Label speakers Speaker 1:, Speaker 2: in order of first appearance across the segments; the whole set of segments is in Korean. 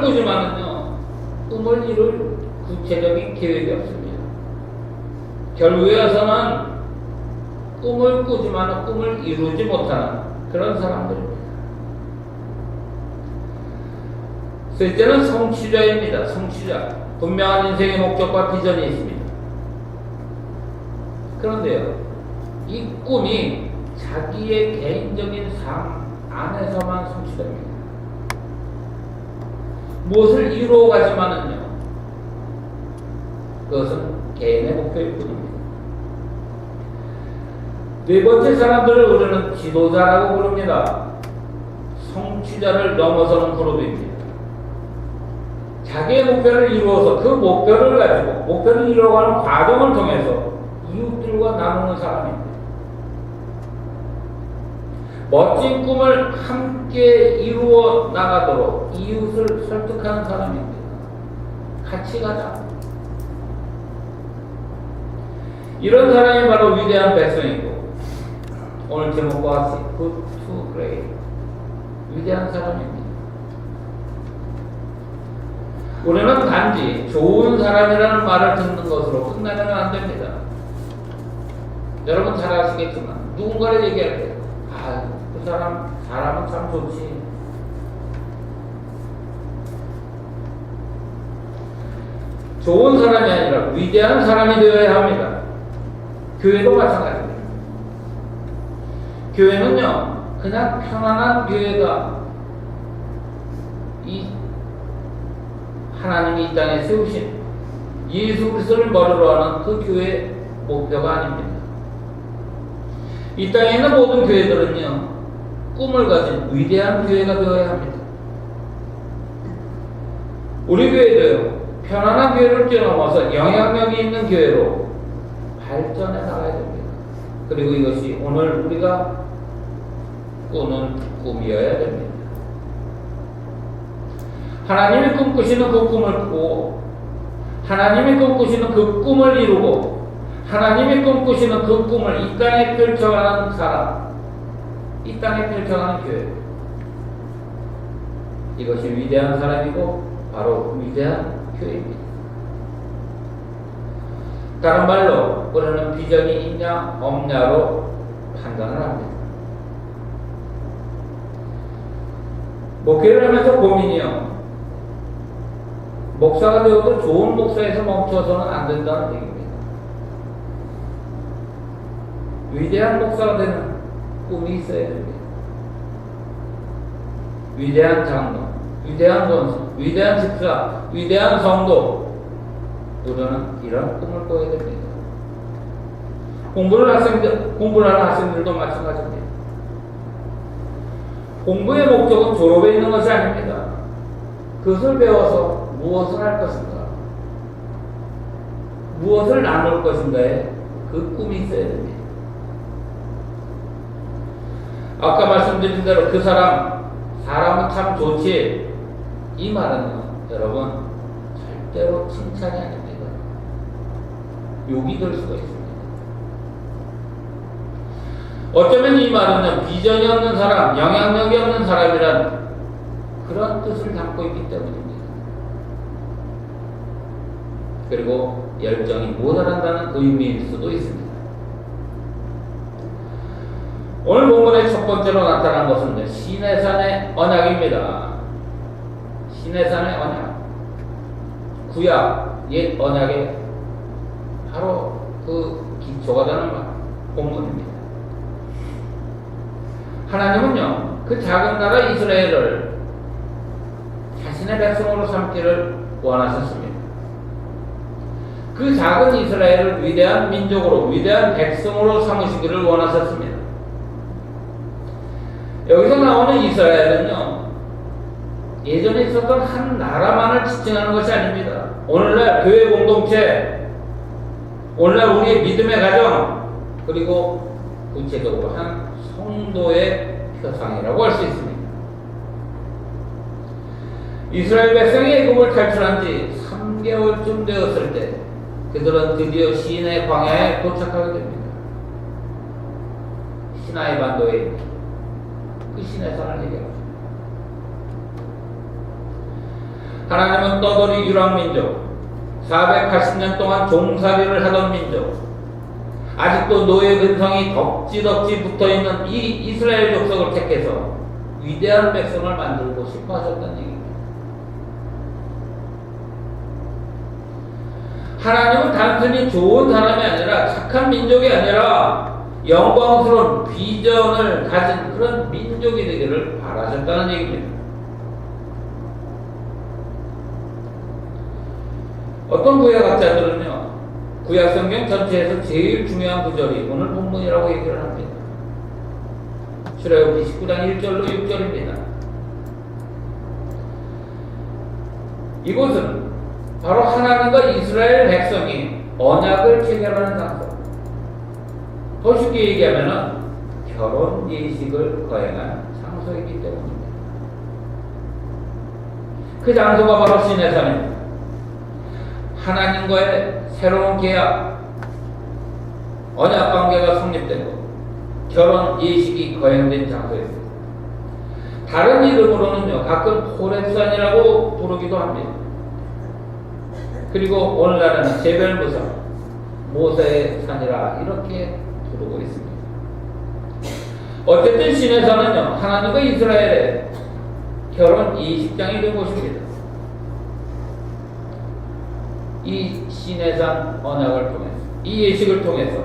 Speaker 1: 꾸지만은요, 꿈을 이룰 구체적인 계획이 없습니다. 결국에 와서는 꿈을 꾸지만 꿈을 이루지 못하는 그런 사람들입니다. 셋째는 성취자입니다. 성취자. 분명한 인생의 목적과 비전이 있습니다. 그런데요, 이 꿈이 자기의 개인적인 삶 안에서만 성취됩니다. 무엇을 이루어가지만은요, 그것은 개인의 목표일 뿐입니다. 네 번째 사람들을 우리는 지도자라고 부릅니다. 성취자를 넘어서는 그룹입니다. 자기의 목표를 이루어서 그 목표를 가지고 목표를 이루어가는 과정을 통해서 이웃들과 나누는 사람입니다. 멋진 꿈을 함께 이루어 나가도록 이웃을 설득하는 사람입니다. 같이 가자. 이런 사람이 바로 위대한 백성이고, 오늘 제목과 같이 Good to Great, 위대한 사람입니다. 우리는 단지 좋은 사람이라는 말을 듣는 것으로 끝나면 안 됩니다. 여러분 잘 아시겠지만 누군가를 얘기할 때 그 사람은 참 좋지. 좋은 사람이 아니라 위대한 사람이 되어야 합니다. 교회도 마찬가지입니다. 교회는요, 그냥 편안한 교회가 하나님이 이 땅에 세우신 예수 그리스도를 머리로 하는 그 교회의 목표가 아닙니다. 이 땅에 있는 모든 교회들은요, 꿈을 가진 위대한 교회가 되어야 합니다. 우리 교회도요, 편안한 교회를 뛰어넘어서 영향력이 있는 교회로 발전해 나가야 됩니다. 그리고 이것이 오늘 우리가 꾸는 꿈이어야 됩니다. 하나님이 꿈꾸시는 그 꿈을 꾸고, 하나님이 꿈꾸시는 그 꿈을 이루고, 하나님이 꿈꾸시는 그 꿈을 이 땅에 펼쳐가는 사람, 이 땅에 펼쳐가는 교회, 이것이 위대한 사람이고 바로 위대한 교회입니다. 다른 말로 우리는 비전이 있냐 없냐로 판단을 합니다. 목회를 하면서 고민이요, 목사가 되어도 좋은 목사에서 멈춰서는 안 된다는 얘기입니다. 위대한 목사가 되는 꿈이 있어야 됩니다. 위대한 장로, 위대한 권수, 위대한 집사, 위대한 성도, 우리는 이런 꿈을 꿔야 됩니다. 공부를 하는 학생들도 마찬가지입니다. 공부의 목적은 졸업에 있는 것이 아닙니다. 그것을 배워서 무엇을 할 것인가, 무엇을 나눌 것인가에 그 꿈이 있어야 됩니다. 아까 말씀드린 대로 사람은 참 좋지, 이 말은요, 여러분, 절대로 칭찬이 아닙니다. 욕이 될 수가 있습니다. 어쩌면 이 말은요, 비전이 없는 사람, 영향력이 없는 사람이란 그런 뜻을 담고 있기 때문입니다. 그리고 열정이 모자란다는 의미일 수도 있습니다. 오늘 본문의 첫 번째로 나타난 것은 시내산의 언약입니다. 시내산의 언약, 구약 옛 언약의 바로 그 기초가 되는 본문입니다. 하나님은요, 그 작은 나라 이스라엘을 자신의 백성으로 삼기를 원하셨습니다. 그 작은 이스라엘을 위대한 민족으로, 위대한 백성으로 삼으시기를 원하셨습니다. 여기서 나오는 이스라엘은요, 예전에 있었던 한 나라만을 지칭하는 것이 아닙니다. 오늘날 교회 공동체, 오늘날 우리의 믿음의 가정, 그리고 구체적으로 한 성도의 표상이라고 할 수 있습니다. 이스라엘 백성이 애굽을 탈출한 지 3개월쯤 되었을 때 그들은 드디어 시내 광야에 도착하게 됩니다. 시나이 반도에 그 시내산을 얘기합니다. 하나님은 떠돌이 유랑민족, 480년 동안 종살이를 하던 민족, 아직도 노예 근성이 덕지덕지 붙어있는 이 이스라엘 족속을 택해서 위대한 백성을 만들고 싶어 하셨다는 얘기입니다. 하나님은 단순히 좋은 사람이 아니라 착한 민족이 아니라 영광스러운 비전을 가진 그런 민족이 되기를 바라셨다는 얘기입니다. 어떤 구약학자들은요, 구약성경 전체에서 제일 중요한 구절이 오늘 본문이라고 얘기를 합니다. 출애굽기 19장 1절로 6절입니다. 이곳은 바로 하나님과 이스라엘 백성이 언약을 체결하는 장소. 더 쉽게 얘기하면 결혼 예식을 거행한 장소이기 때문입니다. 그 장소가 바로 시내산입니다. 하나님과의 새로운 계약, 언약 관계가 성립되고 결혼 예식이 거행된 장소입니다. 다른 이름으로는요, 가끔 호렙산이라고 부르기도 합니다. 그리고 오늘날에는 제벨무사, 모세의 산이라 이렇게 부르고 있습니다. 어쨌든 시내산은요, 하나님과 이스라엘의 결혼 예식장이 된 곳입니다. 이 시내산 언약을 통해서, 이 예식을 통해서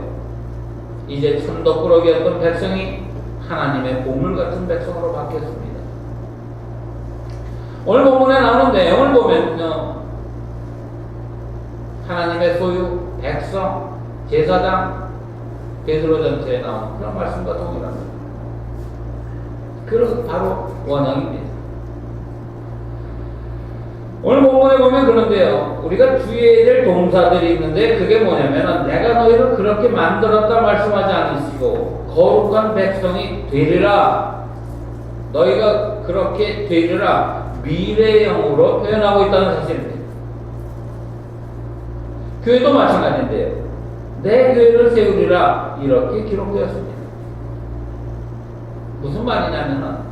Speaker 1: 이제 천덕꾸러기였던 백성이 하나님의 보물 같은 백성으로 바뀌었습니다. 오늘 본문에 나오는 내용을 보면요, 하나님의 소유, 백성, 제사장, 베드로 전체에 나온 그런 말씀과 동일합니다. 그런 바로 원형입니다. 오늘 본문에 보면 그런데요, 우리가 주의해야 될 동사들이 있는데 그게 뭐냐면 내가 너희를 그렇게 만들었다 말씀하지 않으시고 거룩한 백성이 되리라, 너희가 그렇게 되리라 미래형으로 표현하고 있다는 사실입니다. 교회도 마찬가지인데요, 내 교회를 세우리라 이렇게 기록되었습니다. 무슨 말이냐면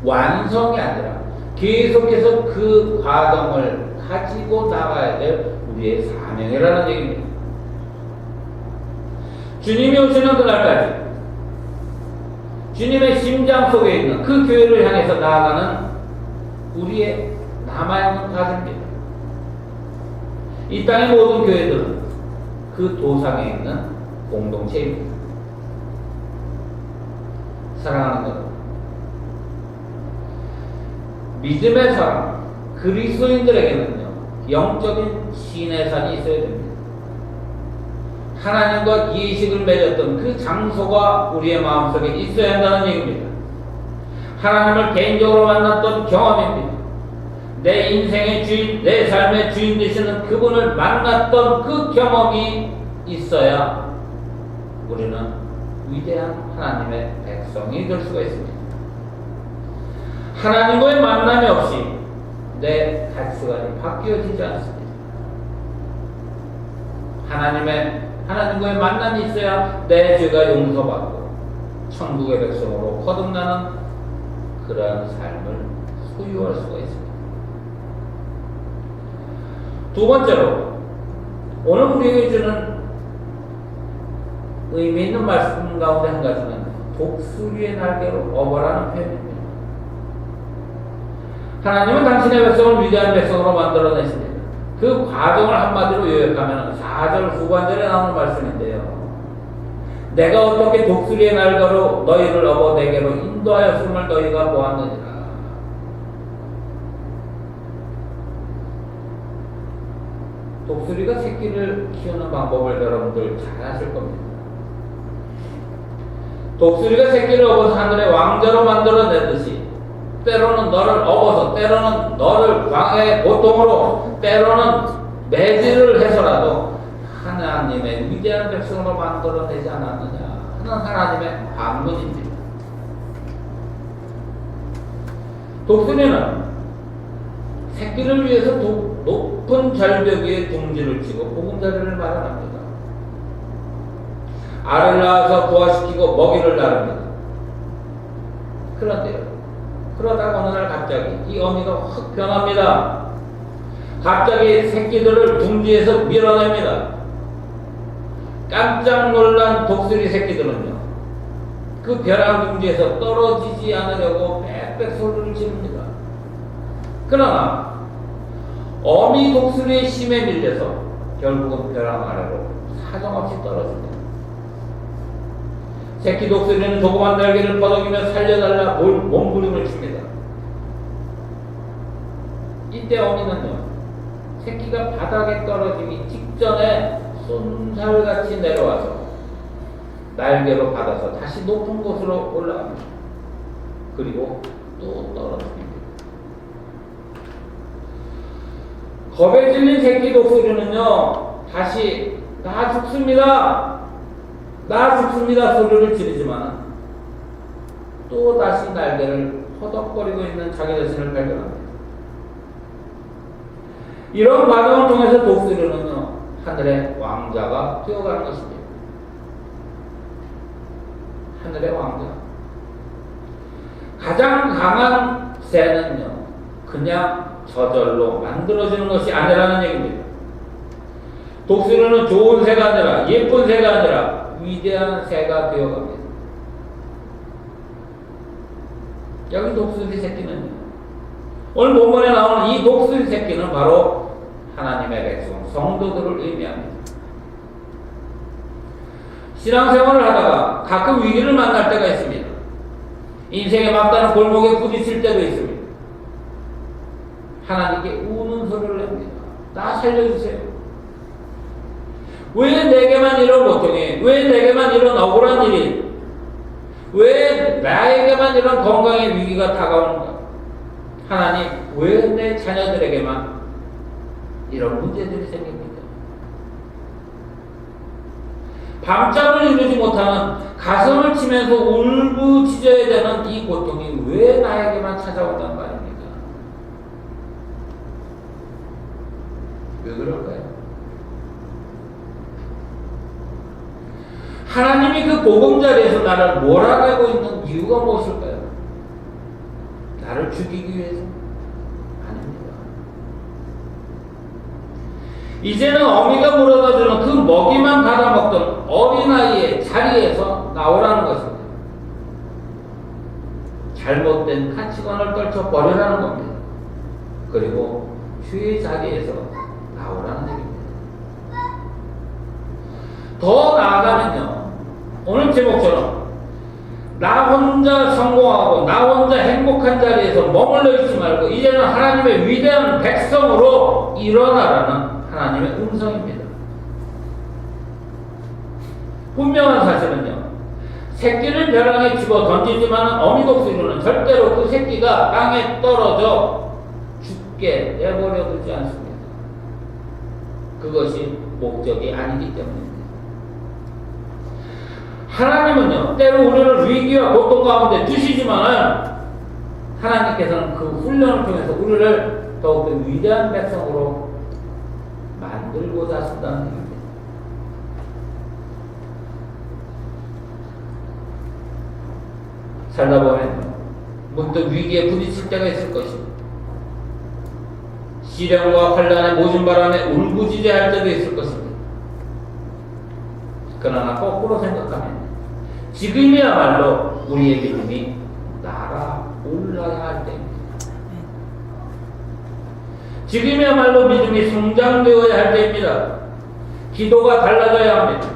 Speaker 1: 완성이 아니라 계속해서 그 과정을 가지고 나가야 될 우리의 사명이라는 얘기입니다. 주님이 오시는 그날까지 주님의 심장 속에 있는 그 교회를 향해서 나아가는 우리의 남아있는 과제입니다. 이 땅의 모든 교회들은 그 도상에 있는 공동체입니다. 사랑하는 여러분, 믿음의 사람, 그리스도인들에게는요, 영적인 시내산이 있어야 됩니다. 하나님과 예식을 맺었던 그 장소가 우리의 마음속에 있어야 한다는 얘기입니다. 하나님을 개인적으로 만났던 경험입니다. 내 인생의 주인, 내 삶의 주인 되시는 그분을 만났던 그 경험이 있어야 우리는 위대한 하나님의 백성이 될 수가 있습니다. 하나님과의 만남이 없이 내 가치관이 바뀌어지지 않습니다. 하나님과의 만남이 있어야 내 죄가 용서받고 천국의 백성으로 거듭나는 그러한 삶을 소유할 수가 있습니다. 두 번째로, 오늘 우리에게 주는 의미 있는 말씀 가운데 한 가지는 독수리의 날개로 업어라는 표현입니다. 하나님은 당신의 백성을 위대한 백성으로 만들어내십니다. 그 과정을 한마디로 요약하면 4절 후반절에 나오는 말씀인데요, 내가 어떻게 독수리의 날개로 너희를 업어 내게로 인도하였음을 너희가 보았느니라. 독수리가 새끼를 키우는 방법을 여러분들 잘 아실 겁니다. 독수리가 새끼를 업어서 하늘의 왕자로 만들어내듯이 때로는 너를 업어서, 때로는 너를 광야의 고통으로, 때로는 매질을 해서라도 하나님의 위대한 백성으로 만들어내지 않았느냐 하는 하나님의 방문입니다. 독수리는 새끼를 위해서 높은 절벽 위에 둥지를 치고 보금자리를 마련합니다. 알을 낳아서 부화시키고 먹이를 나릅니다. 그런데요, 그러다가 어느 날 갑자기 이 어미가 확 변합니다. 갑자기 새끼들을 둥지에서 밀어냅니다. 깜짝 놀란 독수리 새끼들은요, 그 벼랑 둥지에서 떨어지지 않으려고 빽빽 소리를 지릅니다. 그러나 어미 독수리의 힘에 밀려서 결국은 벼랑 아래로 사정없이 떨어집니다. 새끼 독수리는 조그만 날개를 퍼덕이며 살려달라 몸부림을 칩니다. 이때 어미는요, 새끼가 바닥에 떨어지기 직전에 쏜살같이 내려와서 날개로 받아서 다시 높은 곳으로 올라갑니다. 그리고 또 떨어집니다. 겁에 질린 새끼 독수리는요, 다시 나 죽습니다, 나 죽습니다 소리를 지르지만 또 다시 날개를 허덕거리고 있는 자기 자신을 발견합니다. 이런 과정을 통해서 독수리는요, 하늘의 왕자가 되어가는 것입니다. 하늘의 왕자. 가장 강한 새는요, 그냥 저절로 만들어지는 것이 아니라는 얘기입니다. 독수리는 좋은 새가 아니라, 예쁜 새가 아니라 위대한 새가 되어갑니다. 여기 독수리 새끼는요, 오늘 본문에 나오는 이 독수리 새끼는 바로 하나님의 백성, 성도들을 의미합니다. 신앙생활을 하다가 가끔 위기를 만날 때가 있습니다. 인생의 막다른 골목에 부딪힐 때도 있습니다. 하나님께 우는 소리를 냅니다. 나 살려주세요. 왜 내게만 이런 고통이, 왜 내게만 이런 억울한 일이, 왜 나에게만 이런 건강의 위기가 다가오는가? 하나님, 왜 내 자녀들에게만 이런 문제들이 생깁니까? 밤잠을 이루지 못하는, 가슴을 치면서 울부짖어야 되는 이 고통이 왜 나에게만 찾아온단 말입니까? 왜 그럴까요? 하나님이 그 복음 자리에서 나를 몰아내고 있는 이유가 무엇일까요? 나를 죽이기 위해서? 아닙니다. 이제는 어미가 물어다주는 그 먹이만 받아먹던 어린아이의 자리에서 나오라는 것입니다. 잘못된 가치관을 떨쳐버리라는 겁니다. 그리고 주의 자리에서 나오라는 얘기입니다. 더 나아가면요, 오늘 제목처럼 나 혼자 성공하고 나 혼자 행복한 자리에서 머물러 있지 말고 이제는 하나님의 위대한 백성으로 일어나라는 하나님의 음성입니다. 분명한 사실은요, 새끼를 벼랑에 집어 던지지만 어미 독수리는 절대로 그 새끼가 땅에 떨어져 죽게 내버려 두지 않습니다. 그것이 목적이 아니기 때문입니다. 하나님은요, 때로 우리를 위기와 고통 가운데 두시지만 하나님께서는 그 훈련을 통해서 우리를 더욱더 위대한 백성으로 만들고자 하신다는 얘기입니다. 살다 보면 문득 위기에 부딪힐 때가 있을 것입니다. 시련과 환난의 모진 바람에 울부짖어야 할 때도 있을 것입니다. 그러나 거꾸로 생각하면 지금이야말로 우리의 믿음이 날아올라야 할 때입니다. 지금이야말로 믿음이 성장되어야 할 때입니다. 기도가 달라져야 합니다.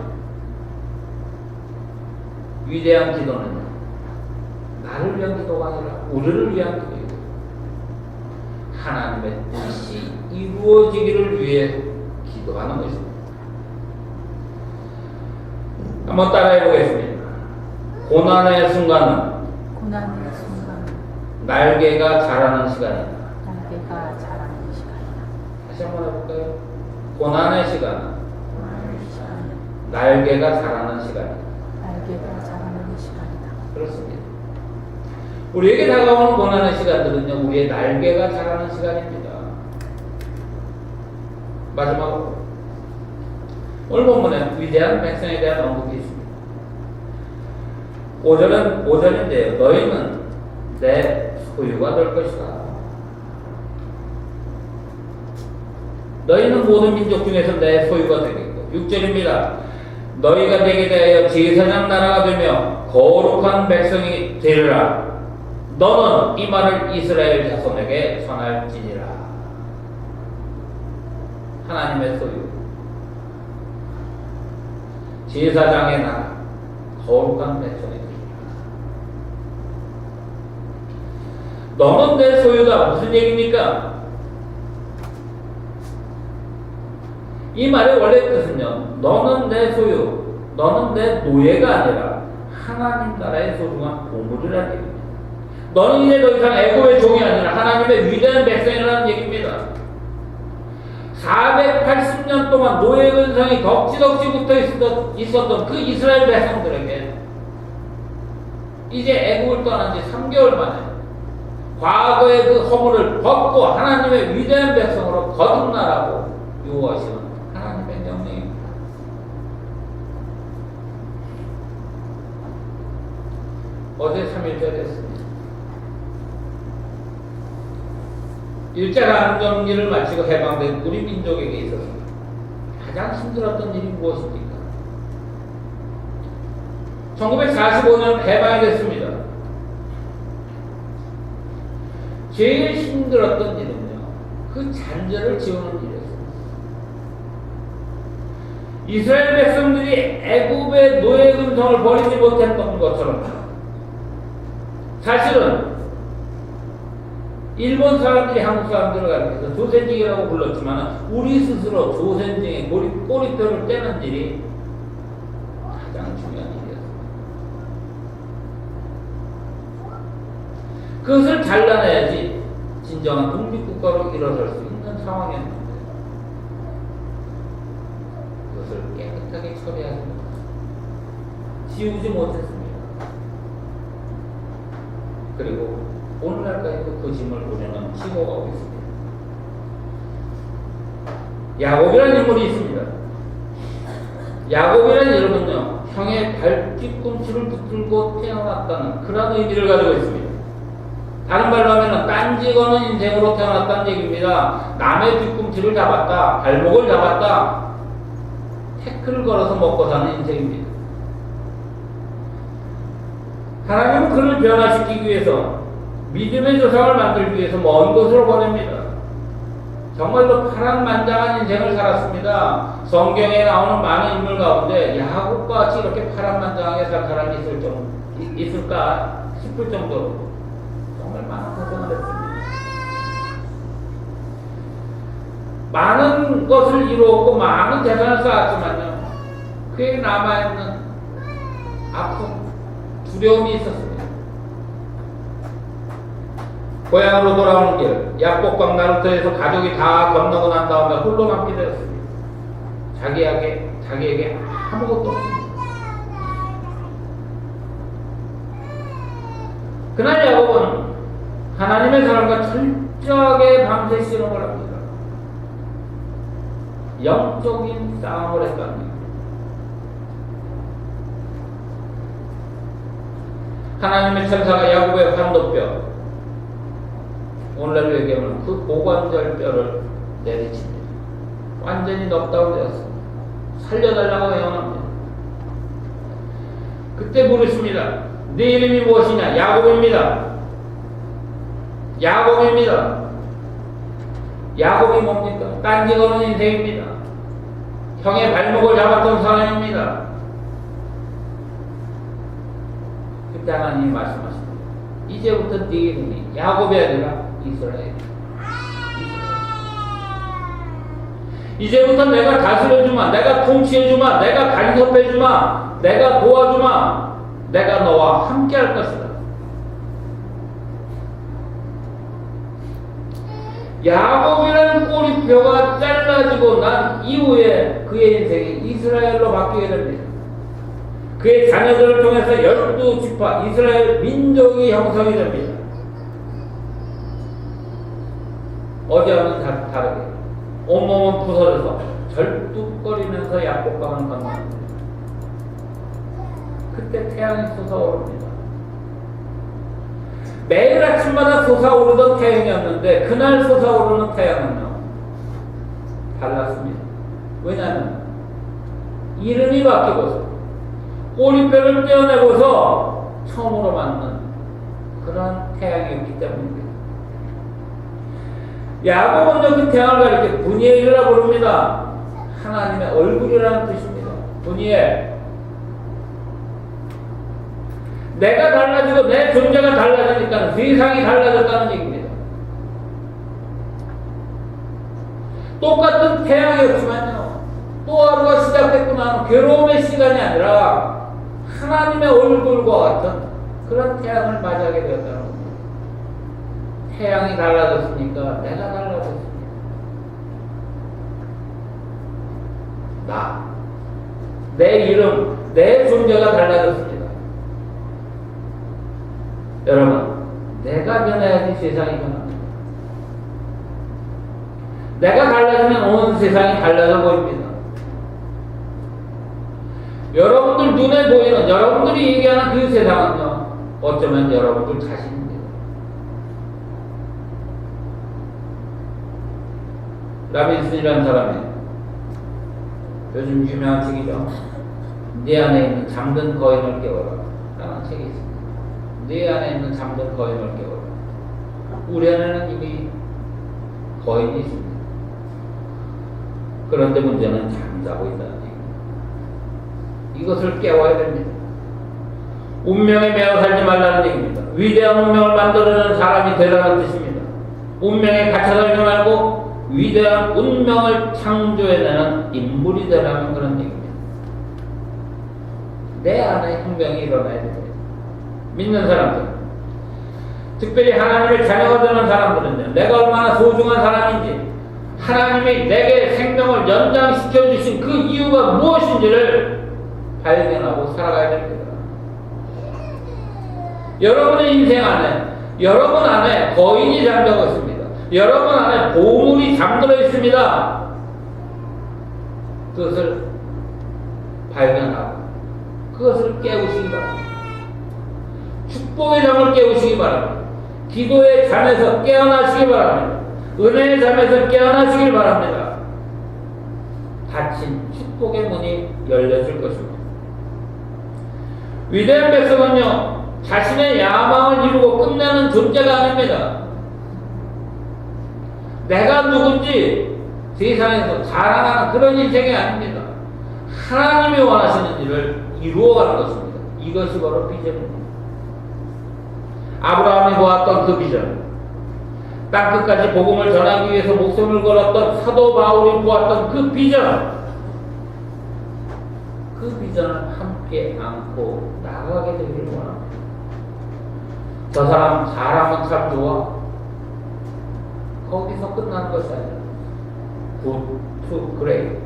Speaker 1: 위대한 기도는 나를 위한 기도가 아니라 우리를 위한 기도이고 하나님의 뜻이 이루어지기를 위해 기도하는 것입니다. 한번 따라해 보겠습니다. 고난의 순간은 날개가 자라는 시간이다. 다시 한번 해볼까요? 고난의 시간은 날개가 자라는 시간이다. 그렇습니다. 우리에게 다가오는 고난의 시간들은요, 우리의 날개가 자라는 시간입니다. 마지막으로 오늘 본문에 위대한 백성에 대한 언급이 있습니다. 5절인데요. 너희는 내 소유가 될 것이다. 너희는 모든 민족 중에서 내 소유가 되겠고. 6절입니다. 너희가 내게 대하여 제사장 나라가 되며 거룩한 백성이 되리라. 너는 이 말을 이스라엘 자손에게 전할지니라. 하나님의 소유, 제사장의 나라, 거룩한 백성이 되리라. 너는 내 소유다. 무슨 얘기입니까? 이 말의 원래 뜻은요, 너는 내 소유, 너는 내 노예가 아니라 하나님 나라의 소중한 보물이라는 얘기입니다. 너는 이제 더 이상 애굽의 종이 아니라 하나님의 위대한 백성이라는 얘기입니다. 480년 동안 노예 근성이 덕지덕지 붙어 있었던 그 이스라엘 백성들에게 이제 애굽을 떠난 지 3개월 만에 과거의 그 허물을 벗고 하나님의 위대한 백성으로 거듭나라고 요구하시는 하나님의 명령입니다. 어제 3일절이었습니다. 일제가 안정기를 마치고 해방된 우리 민족에게 있어서 가장 힘들었던 일이 무엇입니까? 1945년 해방이 됐습니다. 제일 힘들었던 일은요, 그 잔재를 지우는 일이었습니다. 이스라엘 백성들이 애굽의 노예 근성을 버리지 못했던 것처럼 사실은 일본 사람들이 한국 사람들을 가리켜서 조센징이라고 불렀지만 우리 스스로 조센징의 꼬리표를 떼는 일이 가장 중요한 일이었습니다. 그것을 잘라내야지 진정한 독립국가로 일어설 수 있는 상황이었는데 그것을 깨끗하게 처리하지 못했습니다. 지우지 못했습니다. 그리고 오늘날까지도 그 짐을 우리는 지고 가고 있습니다. 야곱이라는 인물이 있습니다. 야곱이라는 이름은요, 형의 발뒤꿈치를 붙들고 태어났다는 그런 의미를 가지고 있습니다. 다른 말로 하면 딴지 거는 인생으로 태어났다는 얘기입니다. 남의 뒤꿈치를 잡았다, 발목을 잡았다, 태클을 걸어서 먹고 사는 인생입니다. 하나님은 그를 변화시키기 위해서 믿음의 조상을 만들기 위해서 먼 곳으로 보냅니다. 정말로 파란만장한 인생을 살았습니다. 성경에 나오는 많은 인물 가운데 야곱과 같이 이렇게 파란만장하게 살 사람이 있을까 싶을 정도로 정말 많은 고생을 했습니다. 많은 것을 이루었고 많은 재산을 쌓았지만요, 그에 남아있는 아픔, 두려움이 있었습니다. 고향으로 돌아오는 길, 야복강 나루터에서 가족이 다 건너고 난 다음에 홀로 남게 되었습니다. 자기에게 아무것도 없습니다. 그날 야곱은 하나님의 사람과 철저하게 밤새 씨름을 합니다. 영적인 싸움을 했다는 얘기입니다. 하나님의 천사가 야곱의 환도뼈, 오늘날로 얘기하면 그 고관절뼈를 내리칩니다. 완전히 넉다운 되었습니다. 살려달라고 애원합니다. 그때 물으십니다. 네 이름이 무엇이냐? 야곱입니다. 야곱입니다. 야곱이 뭡니까? 딴지 거는 인생입니다. 형의 발목을 잡았던 사람입니다. 그때 하나님이 말씀하십니다. 이제부터 네 이름이 야곱이 아니라 이스라엘. 이제부터 내가 다스려주마, 내가 통치해주마, 내가 간섭해주마, 내가 도와주마, 내가 너와 함께 할 것이다. 야곱이라는 꼬리표가 잘라지고 난 이후에 그의 인생이 이스라엘로 바뀌게 됩니다. 그의 자녀들을 통해서 12지파 이스라엘 민족이 형성이 됩니다. 어제와는 다르게 온몸은 부서져서 절뚝거리면서 야복강을 건너갑니다. 그때 태양이 솟아오릅니다. 매일 아침마다 솟아오르던 태양이었는데 그날 솟아오르는 태양은요, 달랐습니다. 왜냐하면 이름이 바뀌고서 꼬리뼈를 떼어내고서 처음으로 만든 그런 태양이었기 때문입니다. 야곱은 그 태양을 가리켜 분이엘이라 부릅니다. 하나님의 얼굴이라는 뜻입니다. 분이엘. 내가 달라지고 내 존재가 달라지니까 세상이 달라졌다는 얘기입니다. 똑같은 태양이었지만요, 또 하루가 시작됐고 나는 괴로움의 시간이 아니라 하나님의 얼굴과 같은 그런 태양을 맞이하게 되었다는 겁니다. 태양이 달라졌으니까 내가 달라졌습니다. 내 이름, 내 존재가 달라졌습니다. 여러분, 내가 변해야지 세상이 변합니다. 내가 달라지면 온 세상이 달라져 보입니다. 여러분들 눈에 보이는, 여러분들이 얘기하는 그 세상은요, 어쩌면 여러분들 자신입니다. 라빈슨이라는 사람이 요즘 유명한 책이죠. 네 안에 있는 잠든 거인을 깨워라 라는 책이 있습니다. 네 안에 있는 잠든 거인을 깨워라. 우리 안에는 이미 거인이 있습니다. 그런데 문제는 잠자고 있다는 얘기입니다. 이것을 깨워야 됩니다. 운명에 매어 살지 말라는 얘기입니다. 위대한 운명을 만들어내는 사람이 되라는 뜻입니다. 운명에 갇혀 살지 말고 위대한 운명을 창조해내는 인물이 되라는 그런 얘기입니다. 내 안에 혁명이 일어나야 됩니다. 믿는 사람들, 특별히 하나님의 자녀가 되는 사람들은요, 내가 얼마나 소중한 사람인지, 하나님이 내게 생명을 연장시켜 주신 그 이유가 무엇인지를 발견하고 살아가야 됩니다. 여러분의 인생 안에, 여러분 안에 거인이 잠자고 있습니다. 여러분 안에 보물이 잠들어 있습니다. 그것을 발견하고 그것을 깨우시기 바랍니다. 축복의 잠을 깨우시기 바랍니다. 기도의 잠에서 깨어나시기 바랍니다. 은혜의 잠에서 깨어나시길 바랍니다. 닫힌 축복의 문이 열려질 것입니다. 위대한 백성은요, 자신의 야망을 이루고 끝내는 존재가 아닙니다. 내가 누군지 세상에서 자랑하는 그런 인생이 아닙니다. 하나님이 원하시는 일을 이루어가는 것입니다. 이것이 바로 비전입니다. 아브라함이 보았던 그 비전, 땅끝까지 복음을 전하기 위해서 목숨을 걸었던 사도 바울이 보았던 그 비전, 그 비전을 함께 안고 나아가게 되기를 원합니다. 저 사람 잘하면 참 좋아, 거기서 끝나는 것이 아니라 good to great,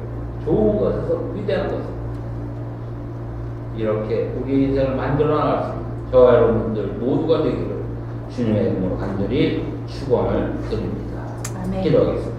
Speaker 1: 좋은 것에서 위대한 것, 이렇게 우리 인생을 만들어 나갈 수 있는 저와 여러분들 모두가 되기를 주님의 이름으로 간절히 축원을 드립니다.
Speaker 2: 아멘.
Speaker 1: 기도하겠습니다.